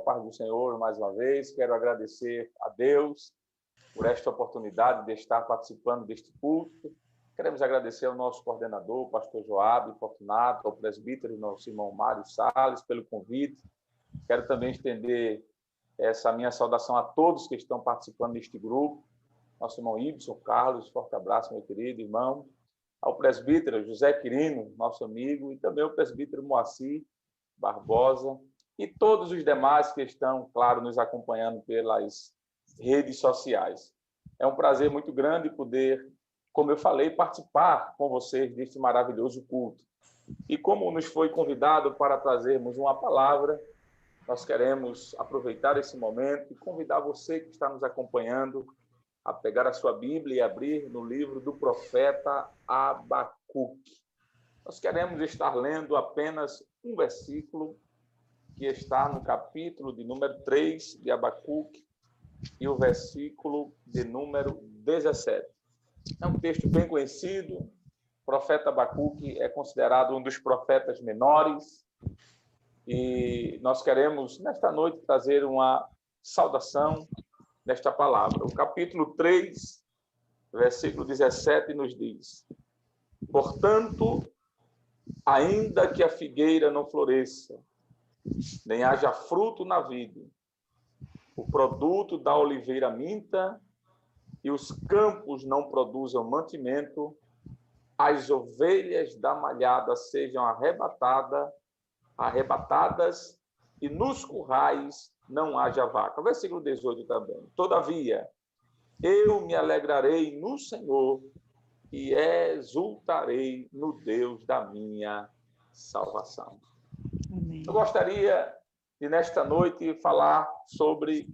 paz do Senhor mais uma vez. Quero agradecer a Deus por esta oportunidade de estar participando deste culto. Queremos agradecer ao nosso coordenador, o pastor Joab Fortunato, ao presbítero, nosso irmão Mário Salles, pelo convite. Quero também estender essa minha saudação a todos que estão participando deste grupo. Nosso irmão Ibson Carlos, forte abraço, meu querido irmão. Ao presbítero José Quirino, nosso amigo, e também ao presbítero Moacir Barbosa, e todos os demais que estão, claro, nos acompanhando pelas redes sociais. É um prazer muito grande poder, como eu falei, participar com vocês deste maravilhoso culto. E como nos foi convidado para trazermos uma palavra, nós queremos aproveitar esse momento e convidar você que está nos acompanhando a pegar a sua Bíblia e abrir no livro do profeta Abacuque. Nós queremos estar lendo apenas um versículo que está no capítulo de número 3 de Abacuque e o versículo de número 17. É um texto bem conhecido. O profeta Abacuque é considerado um dos profetas menores e nós queremos, nesta noite, trazer uma saudação nesta palavra. O capítulo 3, versículo 17, nos diz: portanto, ainda que a figueira não floresça, nem haja fruto na vide, o produto da oliveira minta, e os campos não produzam mantimento, as ovelhas da malhada sejam arrebatadas, e nos currais não haja vaca. Versículo 18 também. Todavia, eu me alegrarei no Senhor e exultarei no Deus da minha salvação. Amém. Eu gostaria de, nesta noite, falar sobre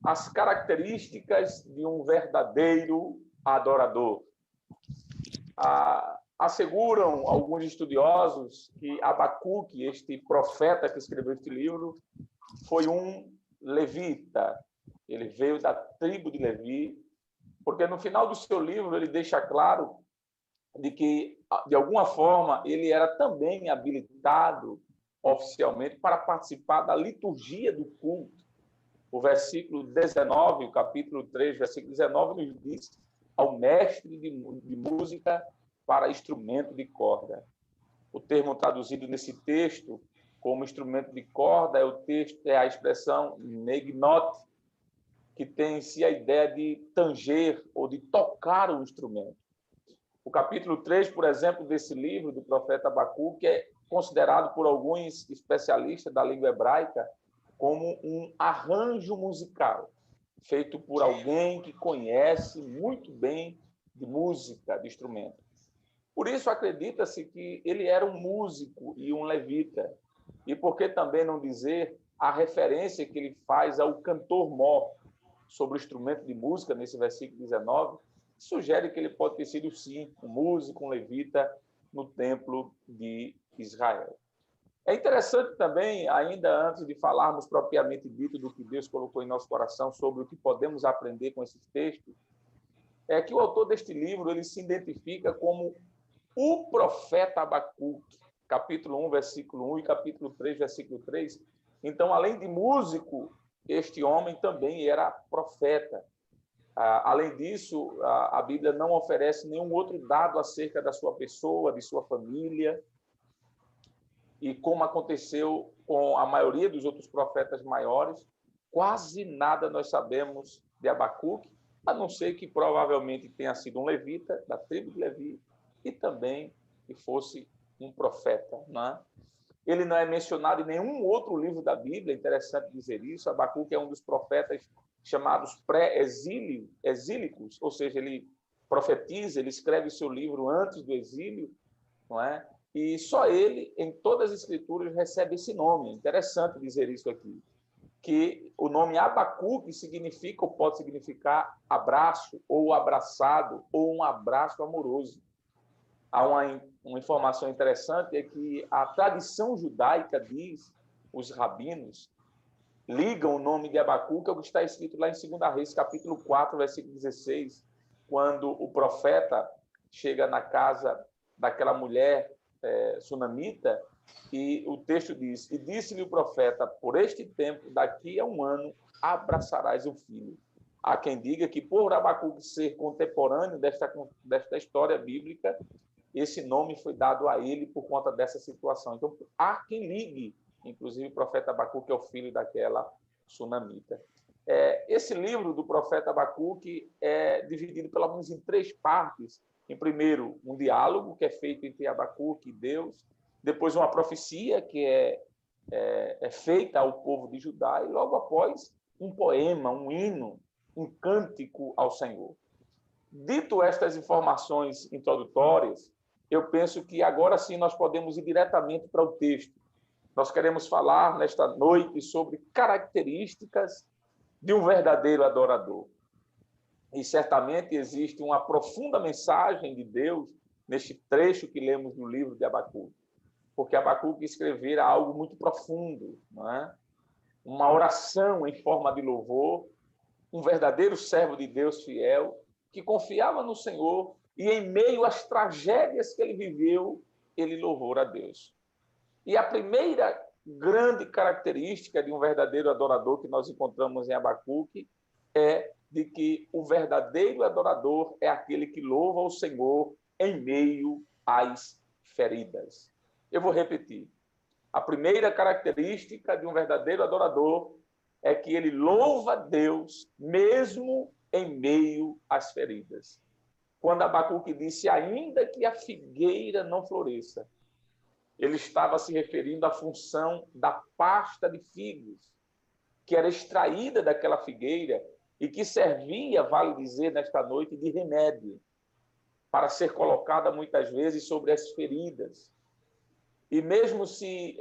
as características de um verdadeiro adorador. Asseguram alguns estudiosos que Abacuque, este profeta que escreveu este livro, foi um levita. Ele veio da tribo de Levi, porque no final do seu livro ele deixa claro de que, de alguma forma, ele era também habilitado oficialmente para participar da liturgia do culto. O versículo 19, o capítulo 3, versículo 19, nos diz ao mestre de música para instrumento de corda. O termo traduzido nesse texto como instrumento de corda é a expressão negnot, que tem em si a ideia de tanger ou de tocar o instrumento. O capítulo 3, por exemplo, desse livro do profeta Abacuque é considerado por alguns especialistas da língua hebraica como um arranjo musical, feito por alguém que conhece muito bem de música, de instrumento. Por isso, acredita-se que ele era um músico e um levita. E por que também não dizer a referência que ele faz ao cantor-mor sobre o instrumento de música, nesse versículo 19, sugere que ele pode ter sido, sim, um músico, um levita no templo de Israel. É interessante também, ainda antes de falarmos propriamente dito do que Deus colocou em nosso coração sobre o que podemos aprender com esses textos, é que o autor deste livro ele se identifica como o profeta Abacuque, capítulo 1, versículo 1 e capítulo 3, versículo 3. Então, além de músico, este homem também era profeta. Além disso, a Bíblia não oferece nenhum outro dado acerca da sua pessoa, de sua família. E como aconteceu com a maioria dos outros profetas maiores, quase nada nós sabemos de Abacuque, a não ser que provavelmente tenha sido um levita, da tribo de Levi, e também que fosse um profeta. Né? Ele não é mencionado em nenhum outro livro da Bíblia, é interessante dizer isso. Abacuque é um dos profetas chamados pré-exílicos, ou seja, ele profetiza, ele escreve seu livro antes do exílio, não é? E só ele, em todas as escrituras, recebe esse nome. É interessante dizer isso aqui, que o nome Abacuque significa, ou pode significar, abraço, ou abraçado, ou um abraço amoroso. Há uma informação interessante, é que a tradição judaica diz, os rabinos, ligam o nome de Abacuque ao que está escrito lá em 2 Reis, capítulo 4, versículo 16, quando o profeta chega na casa daquela mulher sunamita E o texto diz: e disse-lhe o profeta, por este tempo, daqui a um ano, abraçarás o filho. Há quem diga que, por Abacuque ser contemporâneo desta história bíblica, esse nome foi dado a ele por conta dessa situação. Então, há quem ligue, inclusive o profeta Abacuque é o filho daquela sunamita. Esse livro do profeta Abacuque é dividido pelo menos em 3 partes. Em primeiro, um diálogo que é feito entre Abacuque e Deus. Depois, uma profecia que é feita ao povo de Judá. E logo após, um poema, um hino, um cântico ao Senhor. Dito estas informações introdutórias, eu penso que agora sim nós podemos ir diretamente para o texto. Nós queremos falar nesta noite sobre características de um verdadeiro adorador. E certamente existe uma profunda mensagem de Deus neste trecho que lemos no livro de Abacuque, porque Abacuque escrevera algo muito profundo, não é? Uma oração em forma de louvor, um verdadeiro servo de Deus fiel, que confiava no Senhor e, em meio às tragédias que ele viveu, ele louvou a Deus. E a primeira grande característica de um verdadeiro adorador que nós encontramos em Abacuque é de que o verdadeiro adorador é aquele que louva o Senhor em meio às feridas. Eu vou repetir. A primeira característica de um verdadeiro adorador é que ele louva a Deus mesmo em meio às feridas. Quando Abacuque disse, ainda que a figueira não floresça, ele estava se referindo à função da pasta de figos, que era extraída daquela figueira e que servia, vale dizer, nesta noite, de remédio, para ser colocada muitas vezes sobre as feridas. E mesmo se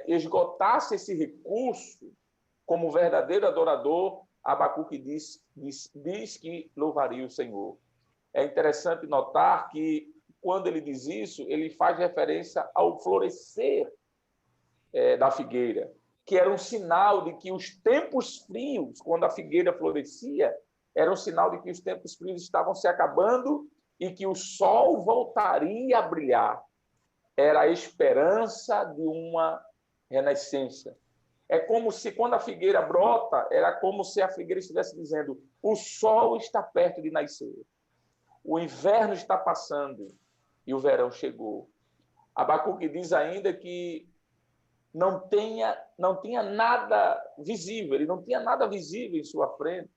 esgotasse esse recurso, como verdadeiro adorador, Abacuque diz que louvaria o Senhor. É interessante notar que, quando ele diz isso, ele faz referência ao florescer da figueira, que era um sinal de que os tempos frios, quando a figueira florescia, era um sinal de que os tempos frios estavam se acabando e que o sol voltaria a brilhar. Era a esperança de uma renascença. É como se, quando a figueira brota, era como se a figueira estivesse dizendo, o sol está perto de nascer. O inverno está passando e o verão chegou. Abacuque diz ainda que não tinha nada visível, ele não tinha nada visível em sua frente.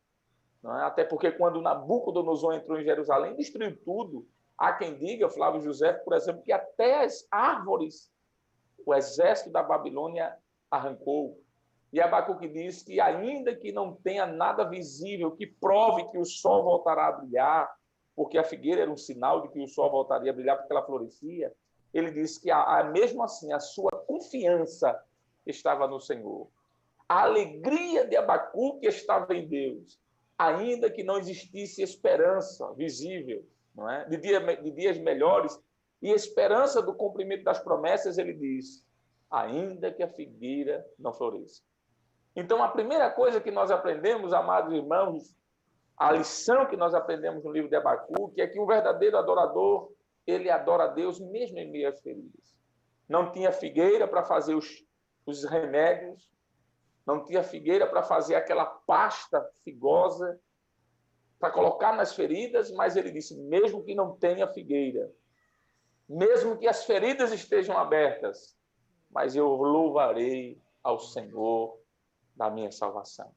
Não é? Até porque quando Nabucodonosor entrou em Jerusalém, destruiu tudo. Há quem diga, Flávio José, por exemplo, que até as árvores o exército da Babilônia arrancou. E Abacuque diz que, ainda que não tenha nada visível que prove que o sol voltará a brilhar, porque a figueira era um sinal de que o sol voltaria a brilhar porque ela florescia, ele diz que, mesmo assim, a sua confiança estava no Senhor. A alegria de Abacuque estava em Deus, ainda que não existisse esperança visível, não é? de dias melhores, e esperança do cumprimento das promessas, ele diz, ainda que a figueira não floresça. Então, a primeira coisa que nós aprendemos, amados irmãos, a lição que nós aprendemos no livro de Abacuque é que o verdadeiro adorador, ele adora a Deus mesmo em meio às feridas. Não tinha figueira para fazer os remédios, não tinha figueira para fazer aquela pasta figosa, para colocar nas feridas, mas ele disse, mesmo que não tenha figueira, mesmo que as feridas estejam abertas, mas eu louvarei ao Senhor da minha salvação.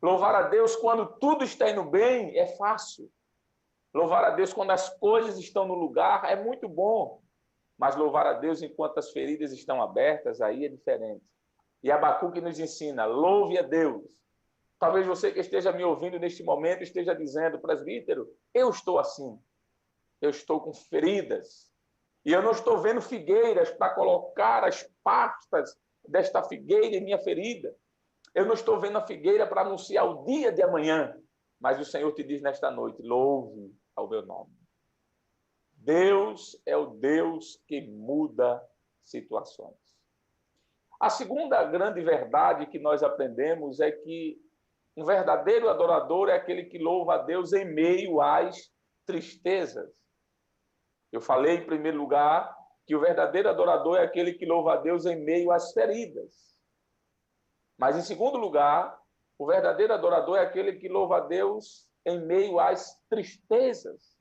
Louvar a Deus quando tudo está indo bem é fácil. Louvar a Deus quando as coisas estão no lugar é muito bom. Mas louvar a Deus enquanto as feridas estão abertas, aí é diferente. E Abacuque nos ensina, louve a Deus. Talvez você que esteja me ouvindo neste momento esteja dizendo, presbítero, eu estou assim. Eu estou com feridas. E eu não estou vendo figueiras para colocar as pastas desta figueira em minha ferida. Eu não estou vendo a figueira para anunciar o dia de amanhã. Mas o Senhor te diz nesta noite, louve ao meu nome. Deus é o Deus que muda situações. A segunda grande verdade que nós aprendemos é que um verdadeiro adorador é aquele que louva a Deus em meio às tristezas. Eu falei, em primeiro lugar, que o verdadeiro adorador é aquele que louva a Deus em meio às feridas. Mas, em segundo lugar, o verdadeiro adorador é aquele que louva a Deus em meio às tristezas.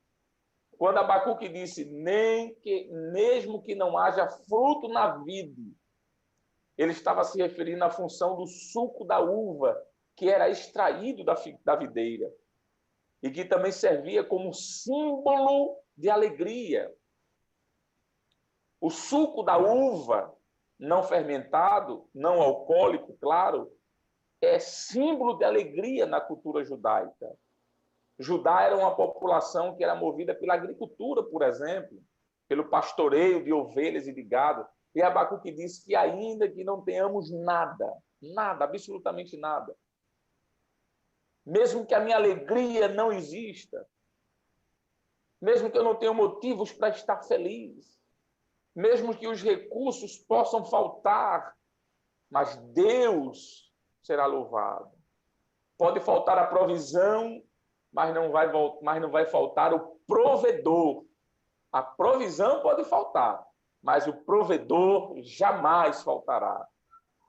Quando Abacuque disse, mesmo que não haja fruto na vide, ele estava se referindo à função do suco da uva, que era extraído da videira, e que também servia como símbolo de alegria. O suco da uva, não fermentado, não alcoólico, claro, é símbolo de alegria na cultura judaica. Judá era uma população que era movida pela agricultura, por exemplo, pelo pastoreio de ovelhas e de gado. E Abacuque diz que ainda que não tenhamos nada, absolutamente nada, mesmo que a minha alegria não exista, mesmo que eu não tenha motivos para estar feliz, mesmo que os recursos possam faltar, mas Deus será louvado. Pode faltar a provisão, mas não vai faltar o provedor. A provisão pode faltar, mas o provedor jamais faltará.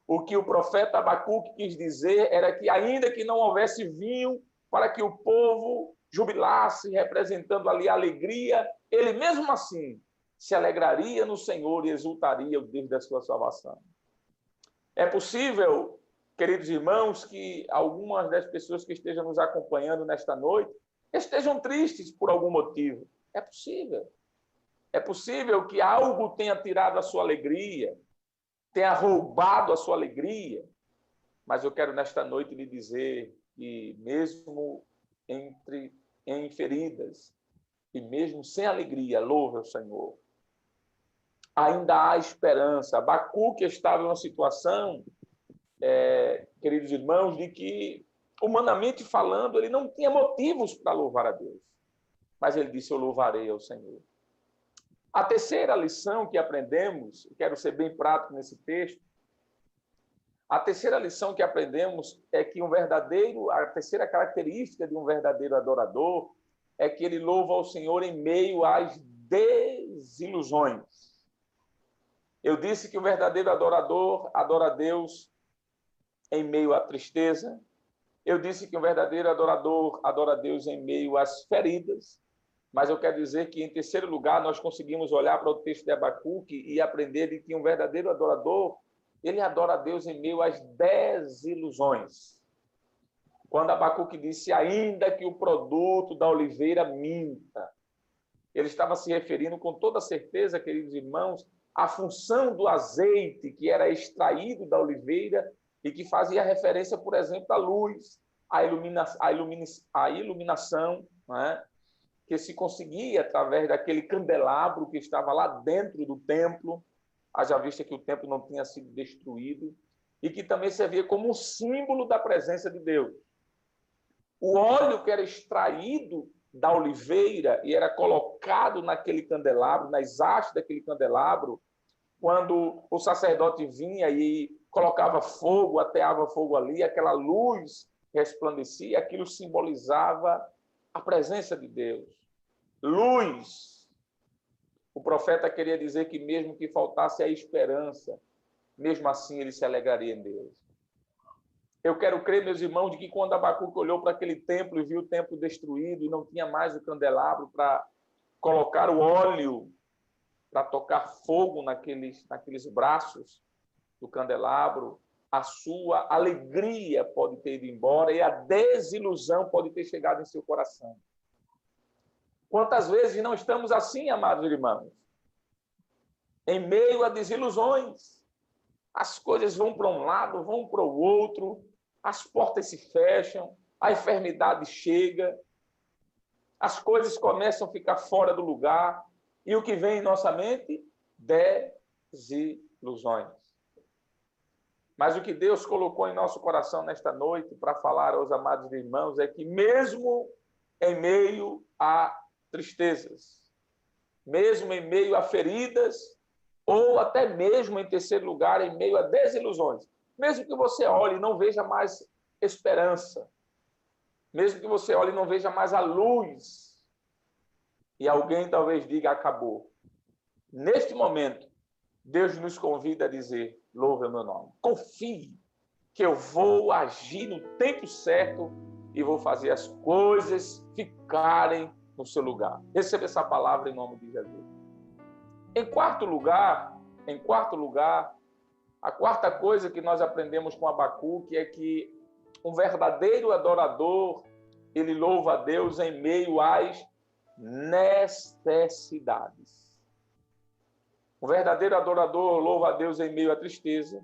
O que o profeta Abacuque quis dizer era que, ainda que não houvesse vinho para que o povo jubilasse, representando ali a alegria, ele mesmo assim se alegraria no Senhor e exultaria o Deus da sua salvação. É possível, queridos irmãos, que algumas das pessoas que estejam nos acompanhando nesta noite estejam tristes por algum motivo. É possível. É possível que algo tenha tirado a sua alegria, tenha roubado a sua alegria, mas eu quero nesta noite lhe dizer que mesmo em feridas e mesmo sem alegria, louve ao Senhor. Ainda há esperança. Abacuque estava em uma situação, queridos irmãos, de que, humanamente falando, ele não tinha motivos para louvar a Deus. Mas ele disse, eu louvarei ao Senhor. A terceira lição que aprendemos, quero ser bem prático nesse texto, a terceira lição que aprendemos é que a terceira característica de um verdadeiro adorador é que ele louva ao Senhor em meio às desilusões. Eu disse que o verdadeiro adorador adora a Deus em meio à tristeza. Eu disse que o verdadeiro adorador adora a Deus em meio às feridas. Mas eu quero dizer que, em terceiro lugar, nós conseguimos olhar para o texto de Abacuque e aprender de que um verdadeiro adorador, ele adora a Deus em meio às desilusões. Quando Abacuque disse, ainda que o produto da oliveira minta, ele estava se referindo com toda certeza, queridos irmãos, à função do azeite que era extraído da oliveira e que fazia referência, por exemplo, à luz, à iluminação, não é? Que se conseguia através daquele candelabro que estava lá dentro do templo, haja vista que o templo não tinha sido destruído, e que também servia como um símbolo da presença de Deus. O óleo que era extraído da oliveira e era colocado naquele candelabro, nas hastes daquele candelabro, quando o sacerdote vinha e colocava fogo, ateava fogo ali, aquela luz resplandecia, aquilo simbolizava a presença de Deus. Luz. O profeta queria dizer que mesmo que faltasse a esperança, mesmo assim ele se alegraria em Deus. Eu quero crer, meus irmãos, de que quando Abacuque olhou para aquele templo e viu o templo destruído e não tinha mais o candelabro para colocar o óleo, para tocar fogo naqueles braços do candelabro, a sua alegria pode ter ido embora e a desilusão pode ter chegado em seu coração. Quantas vezes não estamos assim, amados irmãos? Em meio a desilusões, as coisas vão para um lado, vão para o outro, as portas se fecham, a enfermidade chega, as coisas começam a ficar fora do lugar, e o que vem em nossa mente? Desilusões. Mas o que Deus colocou em nosso coração nesta noite para falar aos amados irmãos é que mesmo em meio a tristezas, mesmo em meio a feridas, ou até mesmo, em terceiro lugar, em meio a desilusões, mesmo que você olhe e não veja mais esperança, mesmo que você olhe e não veja mais a luz, e alguém talvez diga, acabou. neste momento, Deus nos convida a dizer: louve o meu nome. Confie que eu vou agir no tempo certo e vou fazer as coisas ficarem no seu lugar. Receba essa palavra em nome de Jesus. Em quarto lugar, a quarta coisa que nós aprendemos com Abacuque é que um verdadeiro adorador, ele louva a Deus em meio às necessidades. Um verdadeiro adorador louva a Deus em meio à tristeza,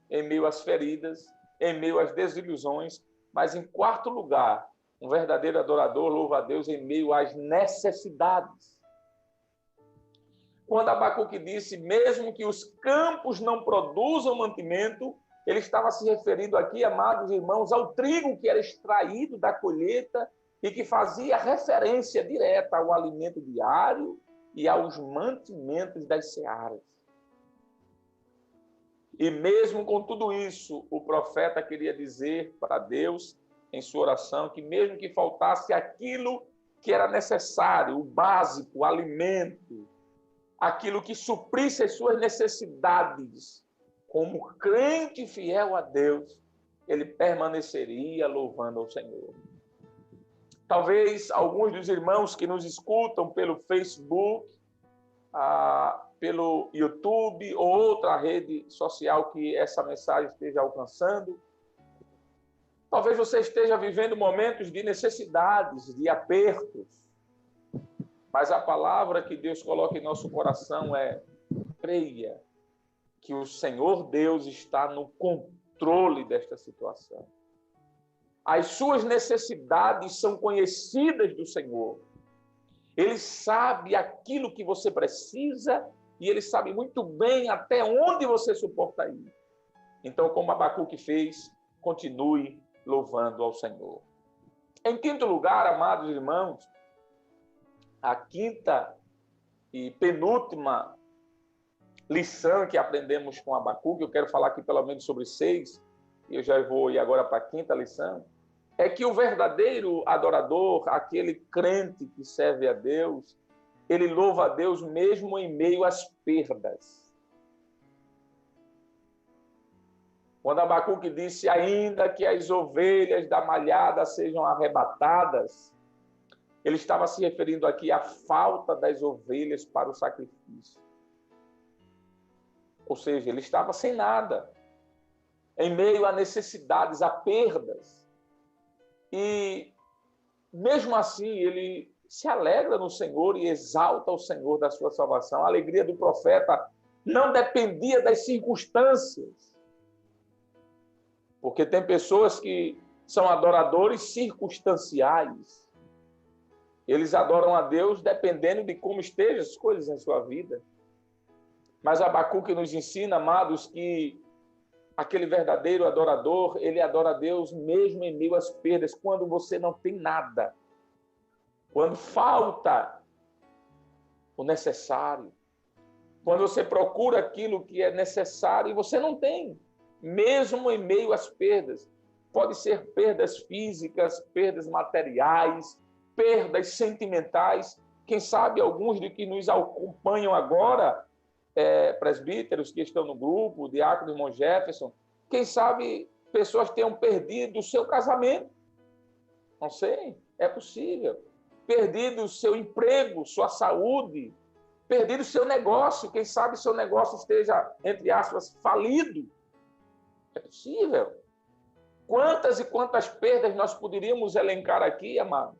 em meio às feridas, em meio às desilusões, mas em quarto lugar, um verdadeiro adorador louva a Deus em meio às necessidades. Quando Abacuque disse, mesmo que os campos não produzam mantimento, ele estava se referindo aqui, amados irmãos, ao trigo que era extraído da colheita e que fazia referência direta ao alimento diário e aos mantimentos das searas. E mesmo com tudo isso, o profeta queria dizer para Deus, em sua oração, que mesmo que faltasse aquilo que era necessário, o básico, o alimento, aquilo que suprisse as suas necessidades, como crente fiel a Deus, ele permaneceria louvando ao Senhor. Talvez alguns dos irmãos que nos escutam pelo Facebook, pelo YouTube ou outra rede social que essa mensagem esteja alcançando, talvez você esteja vivendo momentos de necessidades, de apertos, mas a palavra que Deus coloca em nosso coração é: creia que o Senhor Deus está no controle desta situação. As suas necessidades são conhecidas do Senhor. Ele sabe aquilo que você precisa e ele sabe muito bem até onde você suporta ir. Então, como Abacuque fez, continue louvando ao Senhor. Em quinto lugar, amados irmãos, a quinta e penúltima lição que aprendemos com Abacuque, eu quero falar aqui pelo menos sobre 6, e eu já vou ir agora para a quinta lição, é que o verdadeiro adorador, aquele crente que serve a Deus, ele louva a Deus mesmo em meio às perdas. Quando Abacuque disse, ainda que as ovelhas da malhada sejam arrebatadas, ele estava se referindo aqui à falta das ovelhas para o sacrifício. Ou seja, ele estava sem nada, em meio a necessidades, a perdas. E, mesmo assim, ele se alegra no Senhor e exalta o Senhor da sua salvação. A alegria do profeta não dependia das circunstâncias. Porque tem pessoas que são adoradores circunstanciais. Eles adoram a Deus dependendo de como estejam as coisas em sua vida. Mas Abacuque nos ensina, amados, que aquele verdadeiro adorador, ele adora a Deus mesmo em meio às perdas, quando você não tem nada. Quando falta o necessário. Quando você procura aquilo que é necessário e você não tem. Mesmo em meio às perdas. Pode ser perdas físicas, perdas materiais, perdas sentimentais. Quem sabe alguns de que nos acompanham agora, presbíteros que estão no grupo, o diácono irmão Jefferson, quem sabe pessoas tenham perdido o seu casamento. Não sei, é possível. Perdido o seu emprego, sua saúde, perdido o seu negócio. Quem sabe seu negócio esteja, entre aspas, falido. É possível. Quantas e quantas perdas nós poderíamos elencar aqui, amados?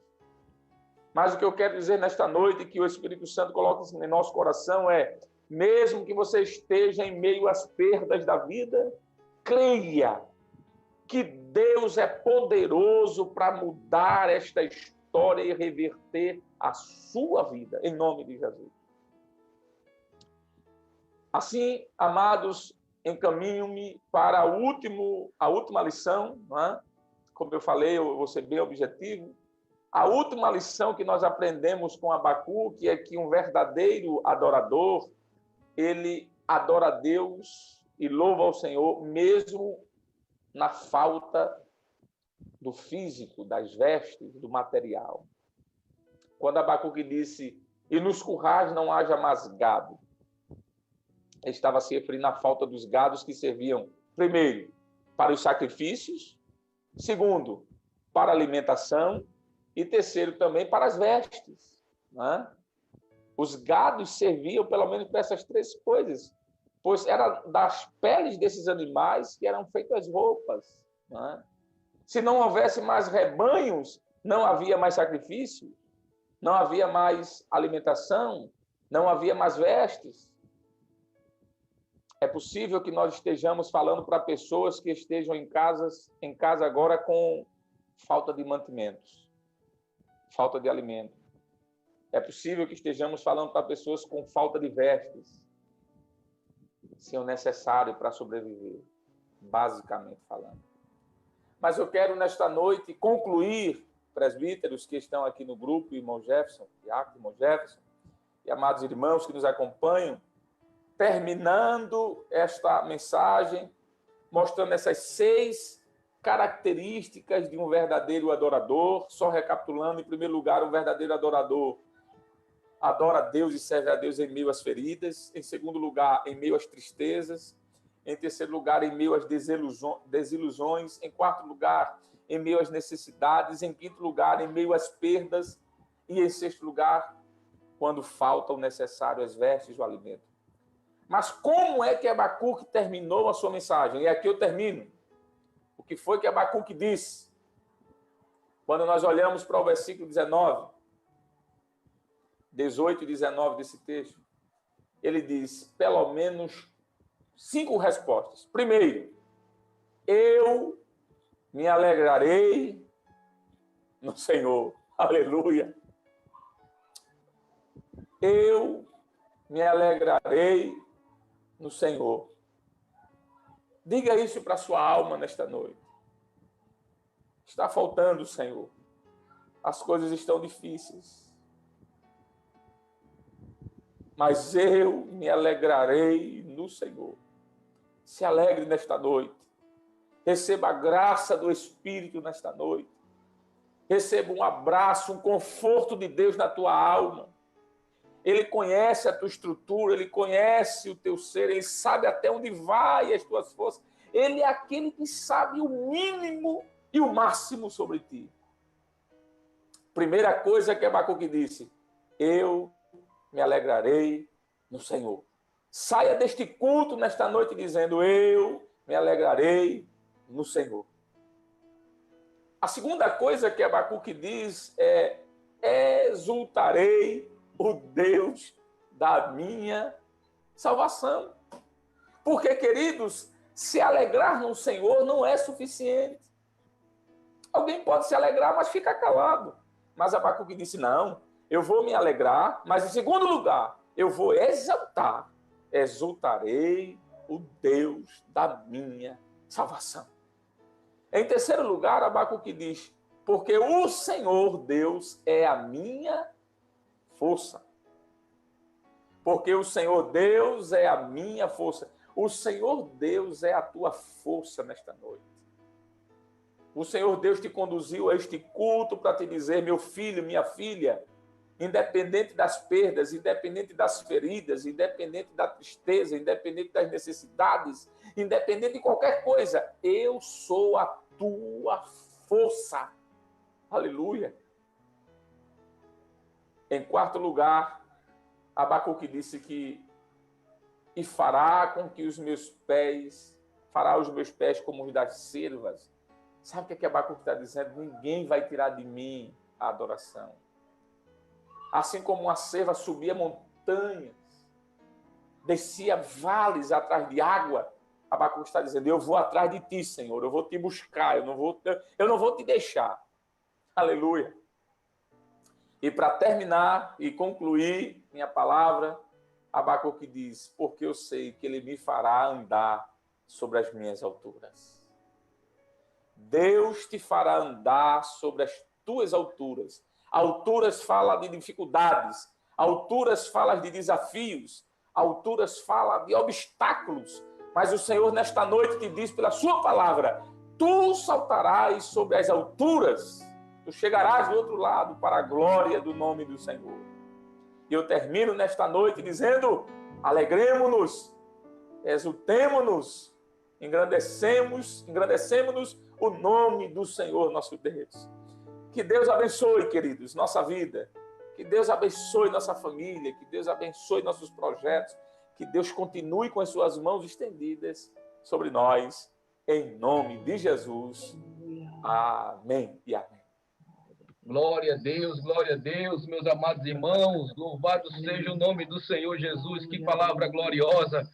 Mas o que eu quero dizer nesta noite, que o Espírito Santo coloca em nosso coração é, mesmo que você esteja em meio às perdas da vida, creia que Deus é poderoso para mudar esta história e reverter a sua vida, em nome de Jesus. Assim, amados, encaminho-me para a última lição, não é? Como eu falei, eu vou ser bem objetivo. A última lição que nós aprendemos com Abacuque é que um verdadeiro adorador, ele adora a Deus e louva ao Senhor, mesmo na falta do físico, das vestes, do material. Quando Abacuque disse, e nos currais não haja mais gado, Ele estava se referindo à falta dos gados que serviam, primeiro, para os sacrifícios, segundo, para a alimentação e terceiro, também para as vestes. Né? Os gados serviam pelo menos para essas três coisas, pois era das peles desses animais que eram feitas as roupas. Né? Se não houvesse mais rebanhos, não havia mais sacrifício, não havia mais alimentação, não havia mais vestes. É possível que nós estejamos falando para pessoas que estejam em casa agora com falta de mantimentos, falta de alimento. É possível que estejamos falando para pessoas com falta de vestes, sem o necessário para sobreviver, basicamente falando. Mas eu quero, nesta noite, concluir, presbíteros que estão aqui no grupo, irmão Jefferson, Iaco, irmão Jefferson, e amados irmãos que nos acompanham, terminando esta mensagem, mostrando essas 6 características de um verdadeiro adorador. Só recapitulando, em primeiro lugar, um verdadeiro adorador adora a Deus e serve a Deus em meio às feridas. Em segundo lugar, em meio às tristezas. Em terceiro lugar, em meio às desilusões. Em quarto lugar, em meio às necessidades. Em quinto lugar, em meio às perdas. E em sexto lugar, quando falta o necessário, as vestes, o alimento. Mas como é que Abacuque terminou a sua mensagem? E aqui eu termino. O que foi que Abacuque disse? Quando nós olhamos para o versículo 18 e 19 desse texto, ele diz pelo menos 5 respostas. Primeiro, eu me alegrarei no Senhor. Aleluia. Eu me alegrarei no Senhor. Diga isso para a sua alma nesta noite. Está faltando, Senhor. As coisas estão difíceis. Mas eu me alegrarei no Senhor. Se alegre nesta noite. Receba a graça do Espírito nesta noite. Receba um abraço, um conforto de Deus na tua alma. Ele conhece a tua estrutura, ele conhece o teu ser, ele sabe até onde vai as tuas forças. Ele é aquele que sabe o mínimo e o máximo sobre ti. Primeira coisa que Abacuque disse: eu me alegrarei no Senhor. Saia deste culto nesta noite dizendo: eu me alegrarei no Senhor. A segunda coisa que Abacuque diz é: exultarei o Deus da minha salvação. Porque, queridos, se alegrar no Senhor não é suficiente. Alguém pode se alegrar, mas fica calado. Mas Abacuque disse: não, eu vou me alegrar, mas em segundo lugar, eu vou exaltar. Exultarei o Deus da minha salvação. Em terceiro lugar, Abacuque diz: porque o Senhor Deus é a minha força. Porque o Senhor Deus é a minha força. O Senhor Deus é a tua força nesta noite. O Senhor Deus te conduziu a este culto para te dizer: meu filho, minha filha, independente das perdas, independente das feridas, independente da tristeza, independente das necessidades, independente de qualquer coisa, eu sou a tua força. Aleluia. Em quarto lugar, Abacuque disse que e fará com que os meus pés, fará os meus pés como os das cervas. Sabe o que Abacuque está dizendo? Ninguém vai tirar de mim a adoração. Assim como uma cerva subia montanhas, descia vales atrás de água, Abacuque está dizendo: eu vou atrás de ti, Senhor, eu vou te buscar, eu não vou te deixar. Aleluia. E para terminar e concluir minha palavra, Abacuque diz: porque eu sei que ele me fará andar sobre as minhas alturas. Deus te fará andar sobre as tuas alturas. Alturas fala de dificuldades, alturas fala de desafios, alturas fala de obstáculos. Mas o Senhor nesta noite te diz pela sua palavra: tu saltarás sobre as alturas, tu chegarás do outro lado para a glória do nome do Senhor. E eu termino nesta noite dizendo: alegremo-nos exultemo-nos, engrandecemos o nome do Senhor nosso Deus. Que Deus abençoe, queridos, nossa vida. Que Deus abençoe nossa família. Que Deus abençoe nossos projetos. Que Deus continue com as suas mãos estendidas sobre nós. Em nome de Jesus. Amém e amém. Glória a Deus, meus amados irmãos. Louvado seja o nome do Senhor Jesus. Que palavra gloriosa.